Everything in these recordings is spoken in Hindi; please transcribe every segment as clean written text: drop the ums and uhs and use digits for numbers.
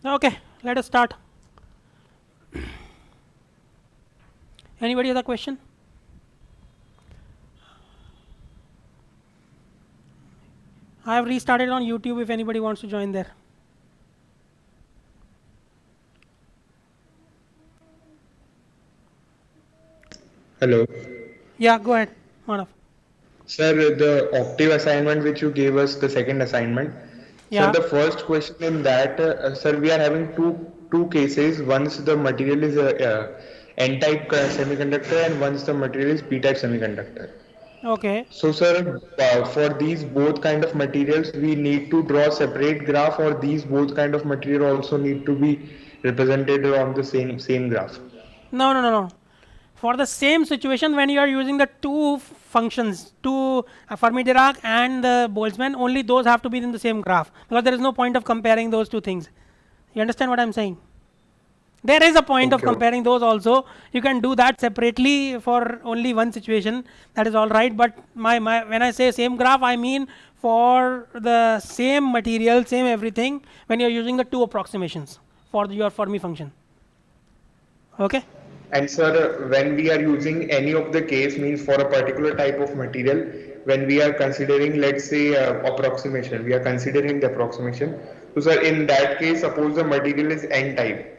Okay, let us start. Anybody other question? I have restarted on YouTube if anybody wants to join there. Hello. Yeah, go ahead, Manav. Sir, the Octave assignment which you gave us, the second assignment. Sir, Yeah. the first question in that, sir, we are having two cases. Once the material is a N-type semiconductor and once the material is P-type semiconductor. Okay. So, sir, for these both kind of materials, we need to draw separate graph, or these both kind of material also need to be represented on the same graph. No, no, no, no. For the same situation, when you are using the two functions, two Fermi-Dirac and the Boltzmann, only those have to be in the same graph because there is no point of comparing those two things. You understand what I'm saying? There is a point of Okay, okay. comparing those also. You can do that separately for only one situation. That is all right. But my when I say same graph, I mean for the same material, same everything. When you're using the two approximations for your Fermi function. Okay. And sir, when we are using any of the case means for a particular type of material, when we are considering, let's say, approximation, we are considering the approximation. So, sir, in that case, suppose the material is N type.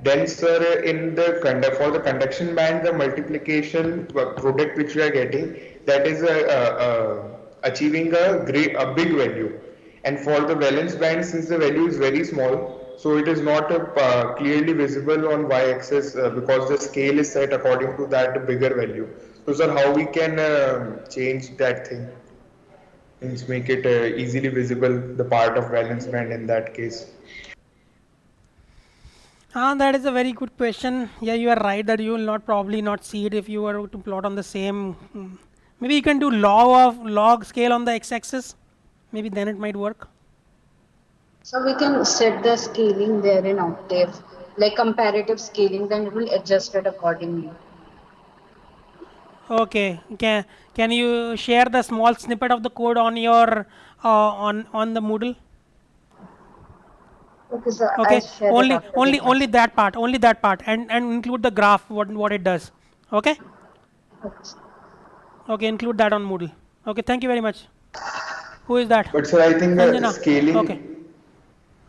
Then, sir, in the for the conduction band, the multiplication product which we are getting, that is achieving a big value. And for the valence band, since the value is very small, so it is not clearly visible on y-axis because the scale is set according to that bigger value. So, sir, how we can change that thing? Means make it easily visible, the part of valence band in that case. That is a very good question. Yeah, you are right that you will not probably not see it if you were to plot on the same. Maybe you can do log scale on the x-axis. Maybe then it might work. So we can set the scaling there in Octave, like comparative scaling, then it will adjust it accordingly. Okay. Can you share the small snippet of the code on your on the Moodle? Okay, so I'll Okay. share it Only after the only class. only that part. Only that part, and include the graph what it does. Okay. Okay. Okay. Include that on Moodle. Okay. Thank you very much. Who is that? But sir, I think Sanjana. Okay.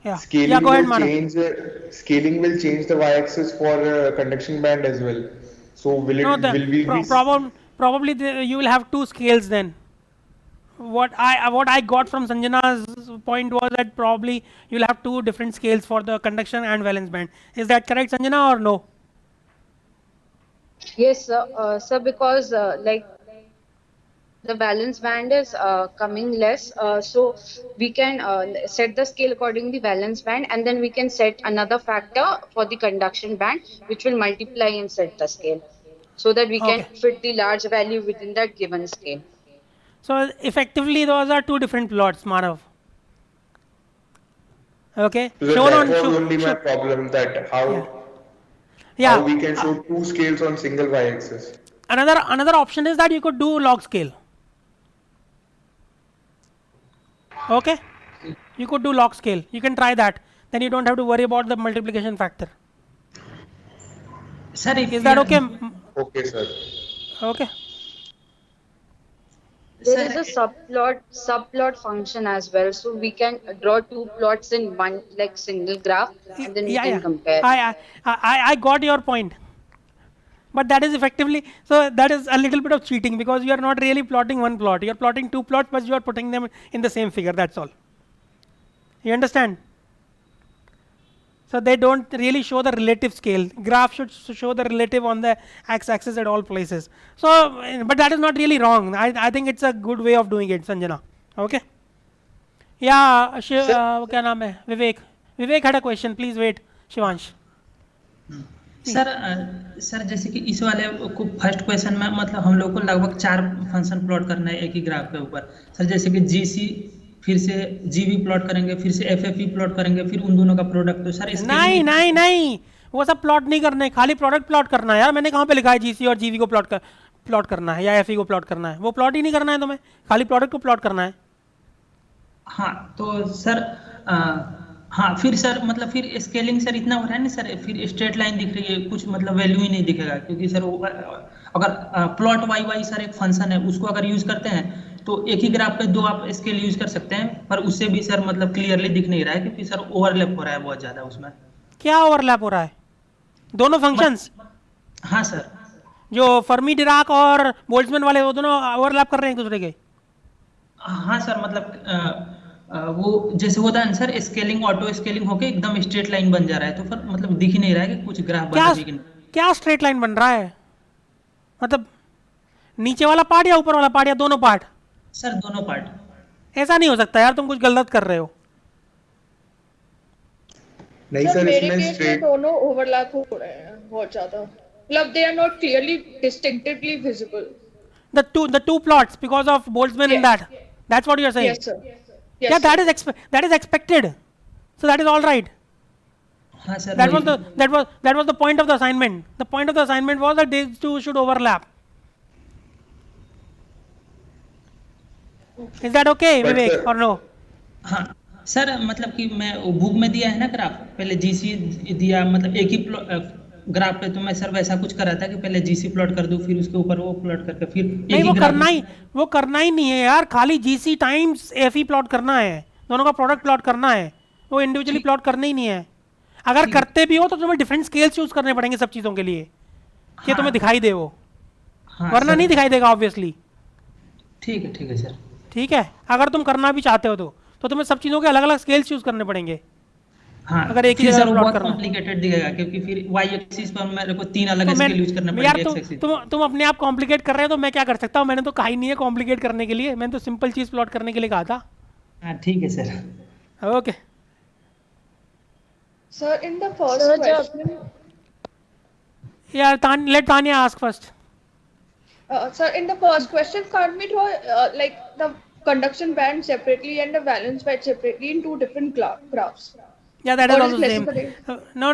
Yeah. Yeah. Go ahead, Manav. scaling will change the y-axis for conduction band as well. So No, the will we be probably you will have two scales then. What I got from Sanjana's point was that probably you'll have two different scales for the conduction and valence band. Is that correct, Sanjana, or no? Yes, sir. Sir, because like the balance band is coming less, so we can set the scale according to the balance band, and then we can set another factor for the conduction band, which will multiply and set the scale, so that we can Okay. fit the large value within that given scale. So effectively, those are two different plots, Manav. Okay. So Shown that on was show. only my problem, that Yeah. how Yeah. we can Uh, show two scales on single y-axis. another option is that you could do log scale. Okay. You could do log scale. You can try that. Then you don't have to worry about the multiplication factor. Sir, if Is we that are, okay? Okay, sir. Okay. There sir, is a subplot function as well, so we can draw two plots in one like single graph, and then we Yeah, can yeah. compare. I got your point. But that is effectively so that is a little bit of cheating because you are not really plotting one plot. You are plotting two plots, but you are putting them in the same figure. That's all. You understand? So they don't really show the relative scale. Graph should show the relative on the x-axis at all places. So, but that is not really wrong. I think it's a good way of doing it, Sanjana. Okay. Yeah, Sir, क्या नाम है विवेक विवेक had a question. Please wait, Shivansh. Sir sir जैसे कि इस वाले को फर्स्ट क्वेश्चन में मतलब हम लोग को लगभग 4 फंक्शन प्लॉट करना है एक ही ग्राफ के ऊपर। सर जैसे कि जीसी, फिर से जीवी प्लॉट करेंगे, फिर से एफएफई प्लॉट करेंगे, फिर उन दोनों का प्रोडक्ट, तो सर स्केलिंग नहीं इतना। नहीं नहीं, वो सब प्लॉट नहीं करने, खाली प्रोडक्ट प्लॉट करना है यार। मैंने कहाँ पे लिखा है जीसी और जीवी को प्लॉट करना है या एफई को प्लॉट करना है? वो प्लॉट ही नहीं करना है तुम्हें, खाली प्रोडक्ट को प्लॉट करना है। हाँ तो सर हाँ फिर सर मतलब फिर स्केलिंग सर इतना हो रहा है ना सर, फिर स्ट्रेट लाइन दिख रही है, कुछ मतलब वैल्यू ही नहीं दिखेगा, क्योंकि सर वो अगर प्लॉट वाई वाई सर एक फंक्शन है, उसको अगर यूज करते हैं तो एक ही ग्राफ पे दो आप स्केल यूज कर सकते हैं, पर उससे भी सर मतलब क्लियरली दिख नहीं रहा है, क्योंकि सर ओवरलैप हो रहा है बहुत ज्यादा उसमें। क्या ओवरलैप हो रहा है? दोनों फंक्शंस हाँ सर। जो फर्मी डिराक और बोल्ट्जमैन वाले वो दोनों ओवरलैप कर रहे हैं एक दूसरे के? हाँ सर मतलब वो जैसे होता है ना सर, स्केलिंग ऑटो स्केलिंग होके एकदम स्ट्रेट लाइन बन जा रहा है, तो फिर मतलब दिख ही नहीं रहा है कि कुछ ग्राफ बना क्या भी कि नहीं। क्या स्ट्रेट लाइन बन रहा है? मतलब नीचे वाला पार्ट या ऊपर वाला पार्ट या दोनों पार्ट? सर दोनों पार्ट। ऐसा नहीं हो सकता यार, तुम कुछ गलत कर रहे हो। नहीं सर सर, मेरे इसमें केस में स्ट्रेट दोनों ओवरलैप हो रहे हैं बहुत ज्यादा, मतलब they are not clearly distinctively visible. The two plots because of Boltzmann and that. That's what you are saying. Yes sir, Yeah, yes that is expected. So that is all right. हाँ सर That was वही। that was the point of the assignment. The point of the assignment was that these two should overlap. Is that okay, But, Vivek, sir- or no? हाँ सर मतलब कि मैं वो बुक में दिया है ना ग्राफ, पहले जीसी दिया, मतलब एक ही ग्राफ पे, तो मैं सर वैसा कुछ कर रहा था कि पहले जीसी प्लॉट कर दूं, फिर उसके ऊपर वो प्लॉट करके फिर नहीं, एक ही ग्राफ। वो करना ही नहीं है यार, खाली जीसी टाइम्स एफ प्लॉट करना है, दोनों का प्रोडक्ट प्लॉट करना है, वो इंडिविजुअली ठीक। प्लॉट करना ही नहीं है। अगर ठीक। करते भी हो तो तुम्हें डिफरेंट स्केल्स चूज करने पड़ेंगे सब चीज़ों के लिए कि तुम्हें दिखाई दे वो, हाँ वरना सर। नहीं दिखाई देगा ऑब्वियसली। ठीक है सर। ठीक है, अगर तुम करना भी चाहते हो तो तुम्हें सब चीज़ों के अलग अलग स्केल्स चूज करने पड़ेंगे हाँ अगर एक ही फिर जगह सर वो प्लॉट बहुत करना। कॉम्प्लिकेटेड दिखेगा, क्योंकि फिर वाई एक्सिस पर मेरे को 3 अलग तो मैं स्केल यूज करने यार पड़ेंगे, एक्स एक्सिस। तुम अपने आप कॉम्प्लिकेट कर रहे हो तो मैं क्या कर सकता हूँ? मैंने तो कहा ही नहीं है कॉम्प्लिकेट करने के लिए, मैंने तो सिंपल चीज़ प्लॉट करने के लिए कहा था। हाँ ठीक है sir. Okay sir in the first Sir, question, यार, let Tania ask first. sir in the first question, can't we draw like the conduction band separately and the valence band separately in two different graphs? Yeah, that is Or is also the same. necessary? No.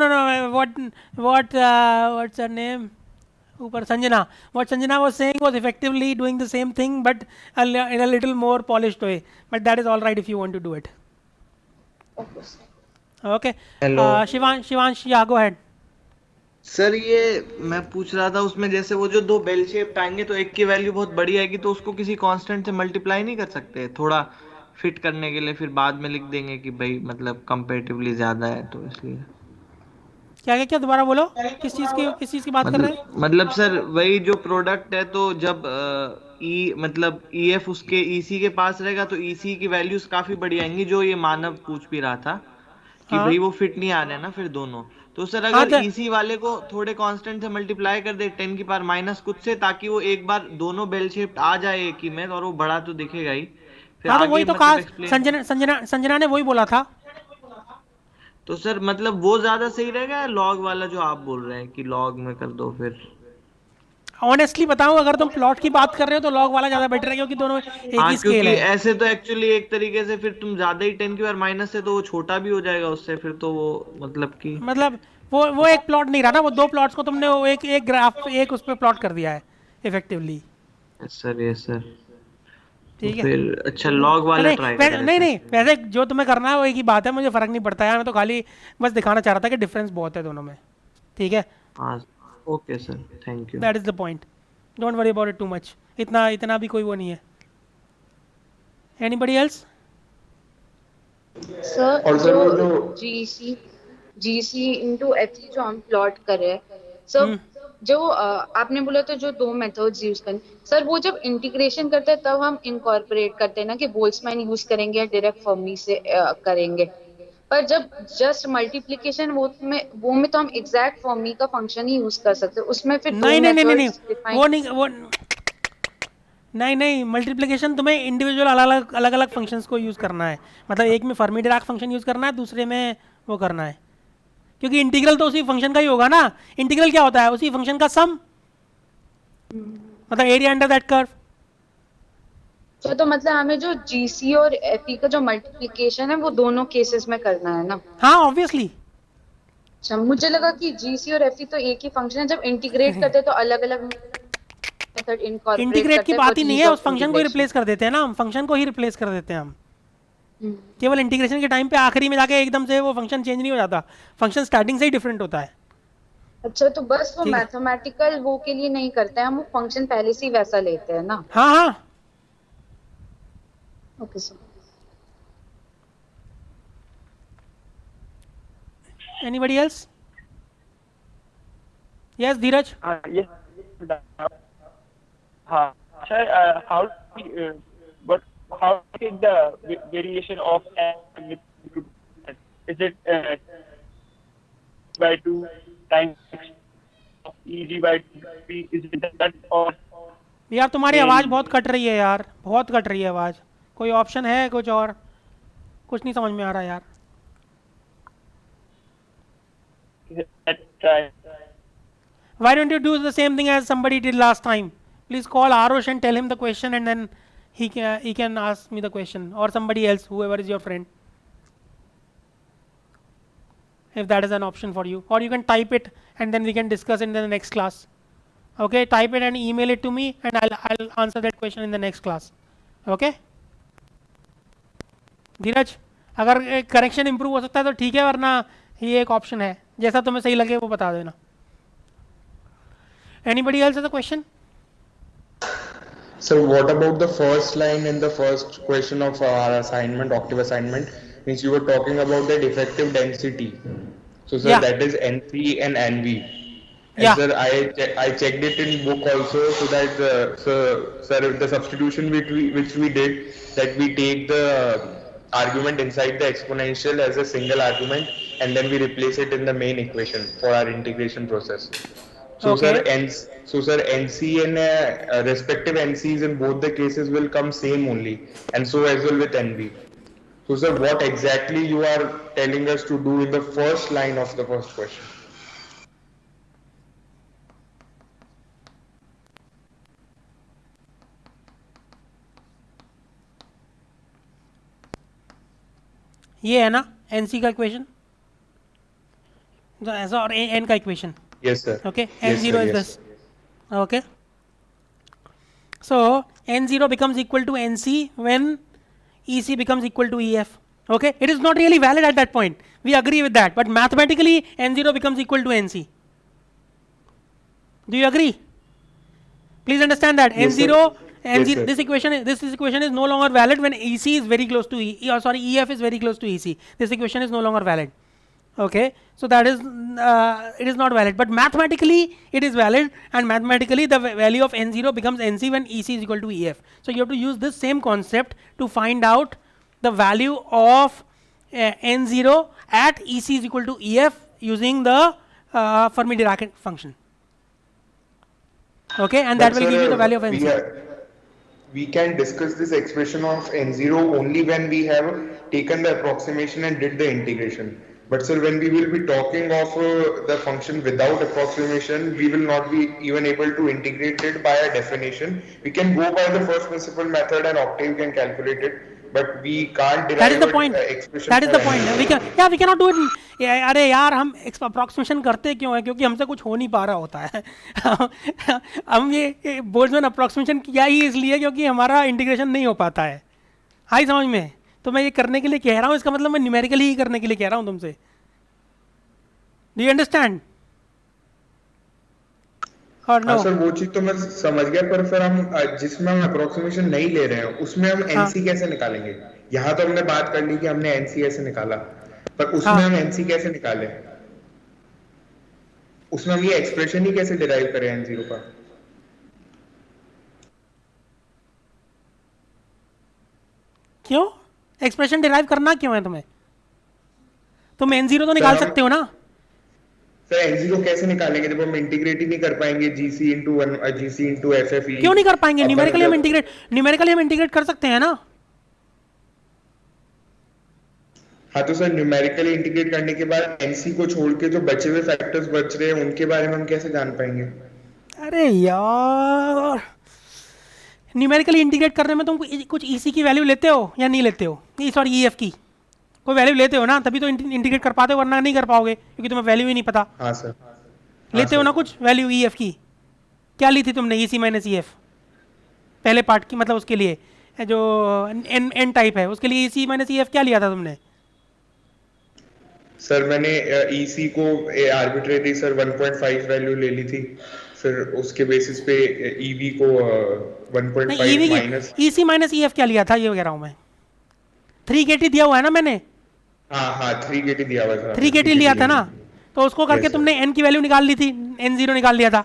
What's her name? Upar Sanjana. What Sanjana was saying was effectively doing the same thing, but in a little more polished way. But that is all right if you want to do it. Okay, sir. Okay. Hello. Shivansh, yeah, go ahead. Sir ये मैं पूछ रहा था, उसमें जैसे वो जो दो बेल शेप आएंगे तो एक की वैल्यू बहुत बड़ी आएगी, तो उसको किसी कांस्टेंट से मल्टीप्लाई नहीं कर सकते थोड़ा फिट करने के लिए? फिर बाद में लिख देंगे कि भाई मतलब कंपैरेटिवली ज्यादा है, तो इसलिए। क्या दोबारा बोलो, किस चीज़ की बात कर रहे हैं? मतलब सर वही जो प्रोडक्ट है, तो जब मतलब EF उसके EC के पास रहेगा तो EC की वैल्यूज काफी बड़ी आएंगी, जो ये मानव पूछ भी रहा था कि हाँ। भाई वो फिट नहीं आ रहे ना फिर दोनों। तो सर हाँ, अगर EC वाले को थोड़े कांस्टेंट से मल्टीप्लाई कर दे 10 की पावर माइनस कुछ से, ताकि वो एक बार दोनों बेल शेप्ड आ जाए एक ही में, और वो बड़ा तो दिखेगा ही। फिर हाँ, तो आगे वही तो मतलब कहा, explain- संजना ने वही बोला था। तो सर मतलब वो ज्यादा सही रहेगा या लॉग वाला जो आप बोल रहे हैं कि लॉग में कर दो फिर? ऑनेस्टली बताऊं, अगर तुम प्लॉट की बात कर रहे हो तो लॉग वाला ज़्यादा बेटर है, क्योंकि दोनों एक हाँ ही स्केल क्योंकि है। ऐसे तो एक्चुअली एक तरीके से फिर तुम ज्यादा ही 10 की पावर माइनस से तो वो छोटा भी हो जाएगा उससे, फिर तो वो मतलब कि मतलब वो एक प्लॉट नहीं रहा ना, वो दो प्लॉट्स को तुमने वो एक ग्राफ एक उस पर प्लॉट कर दिया है इफेक्टिवली। Yes sir. ठीक है। फिर अच्छा लॉग वाला ट्राई करें। नहीं, वैसे जो तुम्हें करना है वो एक ही बात है, मुझे फर्क नहीं पड़ता यार, मैं तो खाली बस दिखाना चाह रहा था कि डिफरेंस बहुत है दोनों में। ठीक है, हाँ okay sir, thank you. That is the point, don't worry about it too much, इतना भी कोई वो नहीं है। Anybody else? सर और सर वो जो जो जीसी इंटू एफसी जो हम प्लॉट कर रहे हैं सर, जो आपने बोला तो जो दो मेथड्स यूज करने, सर वो जब इंटीग्रेशन करते हैं तब हम इनकॉर्पोरेट करते हैं ना कि बोल्ट्जमैन यूज करेंगे या डायरेक्ट फर्मी से करेंगे, पर जब जस्ट मल्टीप्लिकेशन वो में तो हम एग्जैक्ट फर्मी का फंक्शन ही यूज कर सकते हैं, उसमें फिर दो नहीं, मेथड्स वो नहीं, मल्टीप्लिकेशन तुम्हें इंडिविजुअल अलग अलग फंक्शंस को यूज़ करना है। मतलब एक में फर्मी डिराक फंक्शन यूज़ करना है, दूसरे में वो करना है, क्योंकि इंटीग्रल तो उसी फंक्शन का ही होगा ना। इंटीग्रल क्या होता है? उसी फंक्शन का सम, मतलब एरिया अंडर दैट कर्व। तो मतलब हमें जो जीसी और एफई का जो मल्टीप्लिकेशन है वो दोनों केसेस में करना है ना? हाँ ऑब्वियसली। अच्छा, मुझे लगा कि जीसी और एफई तो एक ही फंक्शन है, जब इंटीग्रेट करते हैं तो अलग अलग मेथड इनकॉर्पोरेट इंटीग्रेट करते की हैं बात ही for नहीं ease है, of उस फंक्शन को ही integration। रिप्लेस कर देते हैं ना हम, फंक्शन को ही रिप्लेस कर देते हैं हम। केवल इंटीग्रेशन के टाइम पे आखिरी में जाके एकदम से वो फंक्शन चेंज नहीं हो जाता, फंक्शन स्टार्टिंग से ही डिफरेंट होता है। अच्छा, तो बस वो ठीक है। मैथमेटिकल वो के लिए नहीं करते हैं, हम वो फंक्शन पहले से ही वैसा लेते हैं ना। हाँ हाँ, okay sir. Anybody else? Yes Dheeraj. Yes. Sir, but how is the variation of n with group? Is it by 2 times of EG by 3? Is it that or? यार तुम्हारी आवाज़ बहुत कट रही है यार, बहुत कट रही है आवाज़। कोई ऑप्शन है कुछ और? कुछ नहीं समझ में आ रहा यार। Is it that Why don't you do the same thing as somebody did last time? Please call Arush and tell him the question, and then he can ask me the question, or somebody else, whoever is your friend, if that is an option for you. Or you can type it and then we can discuss it in the next class. Okay, type it and email it to me, and I'll answer that question in the next class. Okay? धीरज, अगर करेक्शन इंप्रूव हो सकता है तो ठीक है, वरना ये एक ऑप्शन है, जैसा तुम्हें सही लगे वो बता देना। Anybody else has a question? So what about the first line in the first question of our assignment, octave assignment? Means you were talking about the defective density. So sir, Yeah. that is NC and NV. And Yeah. sir, I checked it in book also, so that sir, the substitution which we did, that we take the argument inside the exponential as a single argument, and then we replace it in the main equation for our integration process. So Okay. sir, NC and respective NCs in both the cases will come same only, and so as well with NV. So sir, what exactly you are telling us to do in the first line of the first question? ये है ना NC का इक्वेशन, ऐसा, और N का equation. Yes sir. Okay, Yes, N0 sir, is yes, this. sir. Okay. So N0 becomes equal to NC when EC becomes equal to EF. Okay, it is not really valid at that point. We agree with that, but mathematically N0 becomes equal to NC. Do you agree? Please understand that Yes, sir. N0, Yes, sir. this equation is no longer valid when EC is very close to EF is very close to EC. This equation is no longer valid. Okay, so that is it is not valid, but mathematically it is valid, and mathematically the value of N0 becomes NC when EC is equal to EF. So you have to use this same concept to find out the value of N0 at EC is equal to EF using the Fermi-Dirac function. Okay, and that But will give you sir, the value of NC. We can discuss this expression of N0 only when we have taken the approximation and did the integration. But sir, when we will be talking of the function without approximation, we will not be even able to integrate it by a definition. We can go by the first principle method and Octave can calculate it, but we can't derive That is the point. expression. That is for the point. N0. We cannot do it. अरे यार, हम अप्रोक्सीमेशन करते क्यों है? क्योंकि हमसे कुछ हो नहीं पा रहा होता है। हम ये बोल्ट्जमैन अप्रोक्सीमेशन किया ही इसलिए क्योंकि हमारा इंटीग्रेशन नहीं हो पाता है। हाई समझ में? तो मैं ये करने के लिए कह रहा हूँ, इसका मतलब मैं न्यूमेरिकली ही करने के लिए कह रहा हूँ तुमसे। Do you understand? और नो? सर वो चीज तो मैं समझ गया, पर फिर हम जिसमें हम अप्रोक्सीमेशन नहीं ले रहे हैं उसमें हम एनसी कैसे निकालेंगे? यहाँ तो हमने बात कर ली कि हमने एनसी ऐसे निकाला, पर उसमें हम एनसी कैसे निकालें? उसमें हम ये एक्सप्रेशन ही कैसे डिराइव करें N0 का? क्यों एक्सप्रेशन डिराइव करना क्यों है तुम्हें? तुम N0 तो निकाल सकते हो ना? सर N0 कैसे निकालेंगे जब हम इंटीग्रेट ही नहीं कर पाएंगे GC into FFE? क्यों नहीं कर पाएंगे? न्यूमेरिकली हम इंटीग्रेट कर सकते हैं ना? हाँ तो सर न्यूमेरिकली इंटीग्रेट करने के बाद NC को छोड़ के जो बचे हुए फैक्टर्स बच रहे हैं उनके बारे में हम कैसे जान पाएंगे? अरे यार, न्यूमेरिकली इंटीग्रेट करने में तुम कुछ EC की वैल्यू लेते हो या नहीं लेते हो? सॉरी EF की कोई वैल्यू लेते हो ना, तभी तो इंटीग्रेट कर पाते हो, वरना नहीं कर पाओगे क्योंकि तुम्हें वैल्यू ही नहीं पता। हाँ सर। लेते हो ना कुछ वैल्यू EF की? क्या ली थी तुमने EC माइनस EF पहले पार्ट की, मतलब उसके लिए जो एन टाइप है उसके लिए EC माइनस EF क्या लिया था तुमने? सर मैंने ईसी को आर्बिट्रेरी सर 1.5 वैल्यू ले ली थी, फिर उसके बेसिस पे ईवी को 1.5 नहीं, EV माइनस। की EC माइनस EF क्या लिया था ये कह रहा हूँ मैं। 3 KT दिया हुआ है ना मैंने, हाँ हाँ 3 KT दिया हुआ था, 3 KT लिया था ना, तो उसको करके Yes, sir. तुमने N की वैल्यू निकाल ली थी, N0 निकाल लिया था।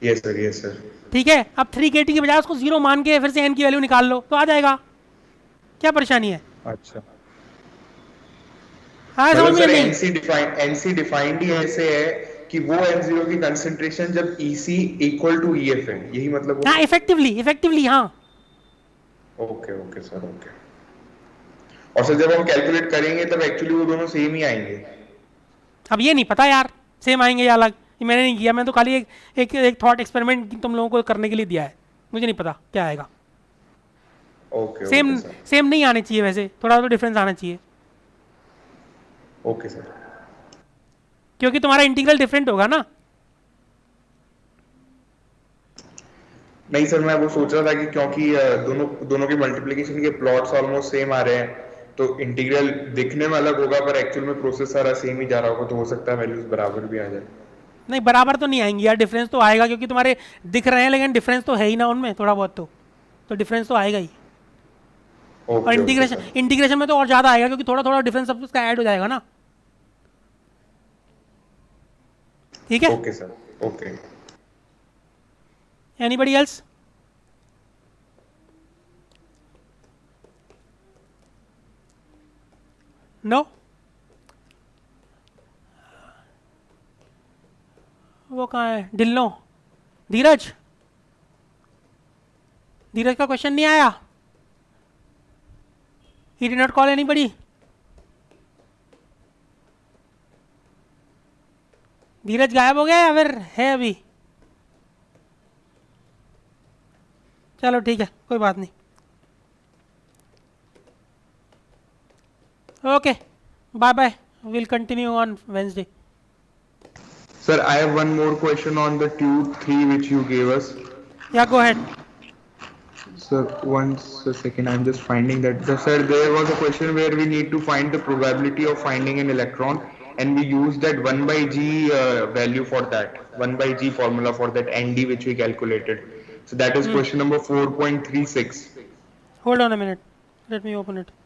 Yes sir yes sir. ठीक है, अब 3 KT की बजाय उसको 0 मान के फिर से N की वैल्यू निकाल लो तो आ जाएगा, क्या परेशानी है? अच्छा, हाँ समझ मतलब में सर नहीं? एनसी डिफाइंड ही ऐसे है कि वो N0 की कंसंट्रेशन जब EC इक्वल टू EF है, यही मतलब हाँ इफेक्टिवली हाँ। Okay okay sir okay. और सर जब हम कैलकुलेट करेंगे तब एक्चुअली वो दोनों सेम ही आएंगे? अब ये नहीं पता यार सेम आएंगे या अलग, ये मैंने नहीं किया, मैं तो खाली एक थॉट एक्सपेरिमेंट तुम लोगों को करने के लिए दिया है, मुझे नहीं पता क्या आएगा। Okay same okay sir same नहीं आने चाहिए, वैसे थोड़ा तो डिफरेंस आना चाहिए, ओके सर। क्योंकि तुम्हारा इंटीग्रल डिफरेंट होगा ना। नहीं सर मैं वो सोच रहा था कि क्योंकि दोनों दोनों के मल्टीप्लिकेशन के प्लॉट्स ऑलमोस्ट सेम आ रहे हैं, तो इंटीग्रल दिखने में अलग होगा पर एक्चुअल में प्रोसेस सारा सेम ही जा रहा होगा, तो हो सकता है वैल्यूज बराबर भी आ जाए। नहीं बराबर तो नहीं आएंगी यार, डिफरेंस तो आएगा क्योंकि तुम्हारे दिख रहे हैं लेकिन डिफरेंस तो है ही ना उनमें थोड़ा बहुत, तो डिफरेंस तो आएगा ही। और okay okay integration sir integration में तो और ज़्यादा आएगा क्योंकि थोड़ा थोड़ा डिफरेंस सब उसका ऐड हो जाएगा ना। ठीक है, okay sir okay. Anybody else? No? वो कहाँ है डिल्लो? धीरज, धीरज का क्वेश्चन नहीं आया? He did not call anybody? Dheeraj गायब हो गया या फिर है अभी? चलो ठीक है, कोई बात नहीं। Okay bye bye, will continue on Wednesday. Sir, I have one more question on the tube 3 which you gave us. या गो head. Sir, once a second, I'm just finding that. So, sir, there was a question where we need to find the probability of finding an electron, and we use that 1 by g value for that, 1 by g formula for that ND which we calculated. So that is question number 4.36. Hold on a minute, let me open it.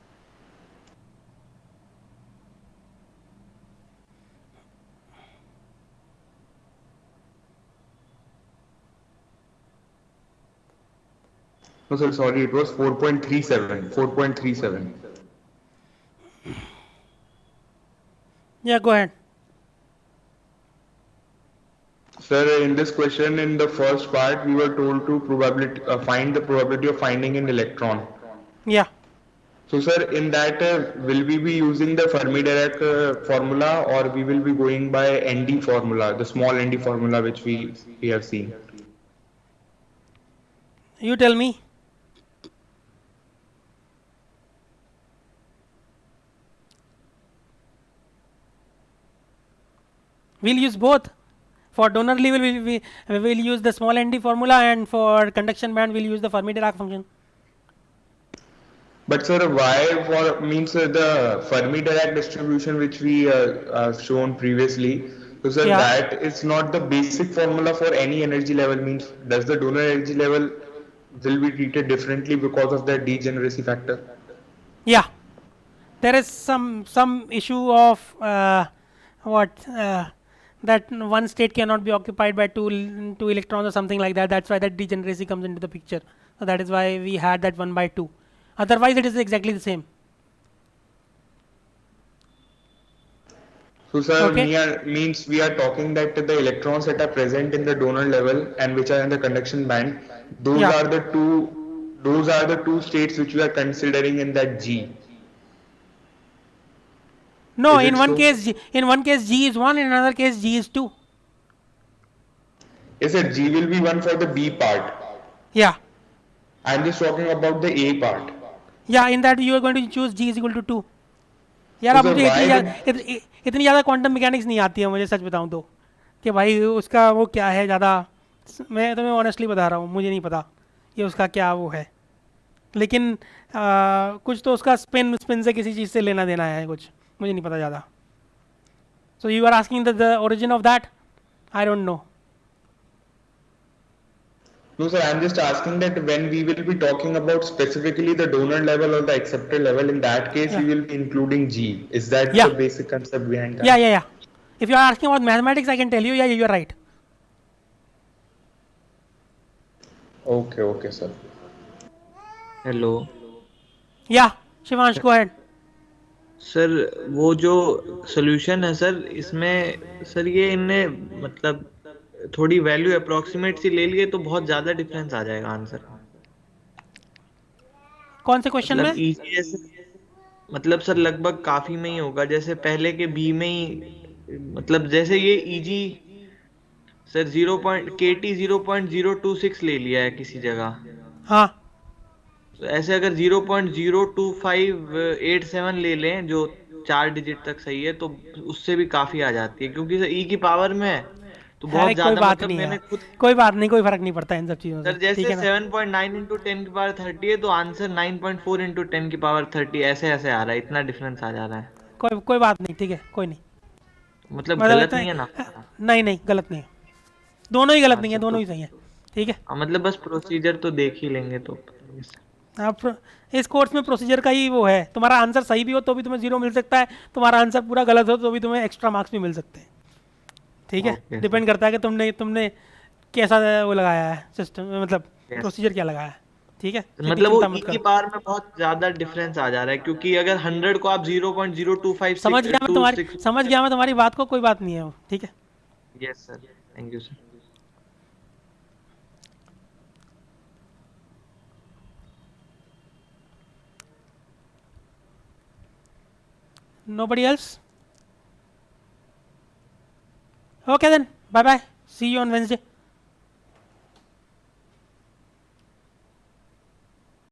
No, sir, sorry, it was 4.37. 4.37. या गो head. Sir, in this question, in the first part, we were told to find the probability of finding an electron. या So, sir, in that, will we be using the Fermi-Dirac formula, or we will be going by ND formula, the small ND formula which we have seen? You tell me. We'll use both. For donor level, we will use the small ND formula, and for conduction band, we'll use the Fermi-Dirac function. But sir, why for means the Fermi-Dirac distribution which we shown previously? So sir, Yeah. that is not the basic formula for any energy level. Means does the donor energy level will be treated differently because of that degeneracy factor? Yeah, there is some issue of what that one state cannot be occupied by two electrons or something like that. That's why that degeneracy comes into the picture. So that is why we had that 1/2. Otherwise, it is exactly the same. So sir, Okay. means we are talking that the electrons that are present in the donor level and which are in the conduction band, those Yeah. are the two states which we are considering in that G. No, Is in it one so? case, in one case G is 1, in another case G is 2. Yes sir, G will be 1 for the B part. Yeah, I'm just talking about the A part. yeah. In that you are going to choose G is equal to 2. यार So अब sir, मुझे why इतनी ज़्यादा क्वांटम मैकेनिक्स नहीं आती है मुझे, सच बताऊँ तो, कि भाई उसका वो क्या है ज़्यादा, मैं तुम्हें ऑनेस्टली बता रहा हूँ, मुझे नहीं पता ये उसका क्या वो है, लेकिन कुछ तो उसका स्पिन से किसी चीज़ से लेना देना है कुछ, मुझे नहीं पता ज़्यादा. So you are asking the origin of that? I don't know. No, sir, I'm just asking that when we will be talking about specifically the donor level or the acceptor level, in that case, Yeah. we will be including G. Is that Yeah. the basic concept behind that? Yeah. If you are asking about mathematics, I can tell you, yeah, you are right. Okay, sir. Hello Yeah, Shivansh, go ahead. Sir, वो जो सोल्यूशन है सर, इसमें सर ये इनने मतलब थोड़ी वैल्यू अप्रोक्सीमेट सी ले लिए तो बहुत ज्यादा डिफरेंस आ जाएगा आंसर में. कौन से क्वेश्चन मतलब में? इजी ऐसे, मतलब सर लगभग काफी में ही होगा, जैसे पहले के बी में ही, मतलब जैसे ये इजी सर 0.026 ले लिया है किसी जगह, हाँ, तो ऐसे अगर 0.02587 ले लें जो 4 डिजिट तक सही है, तो उससे भी काफी आ जाती है, क्योंकि सर ई की पावर में है तो अरे बहुत कोई ज्यादा, बात मतलब नहीं मैंने यार, खुद, कोई बात नहीं, कोई फर्क नहीं पड़ता इन सब चीज़ों से, सर ठीक जैसे है ना. 7.9 इंटू 10 की पावर 30 है तो आंसर 9.4 इंटू 10 की पावर 30 ऐसे ऐसे आ रहा है, इतना डिफरेंस आ जा रहा है. कोई बात नहीं, ठीक है, कोई नहीं. मतलब मतलब गलत इतना, नहीं है ना हमारा? नहीं गलत नहीं है, दोनों ही गलत नहीं है, अच्छा दोनों तो ही सही है, ठीक है. मतलब बस प्रोसीजर तो देख ही लेंगे तो. आप इस कोर्स में प्रोसीजर का ही वो है, तुम्हारा आंसर सही भी हो तो भी तुम्हें 0 मिल सकता है, तुम्हारा आंसर पूरा गलत हो तो भी तुम्हें एक्स्ट्रा मार्क्स भी मिल सकते हैं, ठीक है. ओके डिपेंड करता है कि तुमने कैसा वो लगाया है सिस्टम, मतलब सर. प्रोसीजर क्या लगाया है, ठीक है. इतनी मतलब वो चिंता ई मत की करो. पावर में बहुत ज्यादा डिफरेंस आ जा रहा है, क्योंकि अगर 100 को आप 0.0256 26. समझ गया मैं तुम्हारी बात को, कोई बात नहीं है वो, ठीक है. Yes sir, thank you sir. Nobody else? Okay then, bye bye, see you on Wednesday.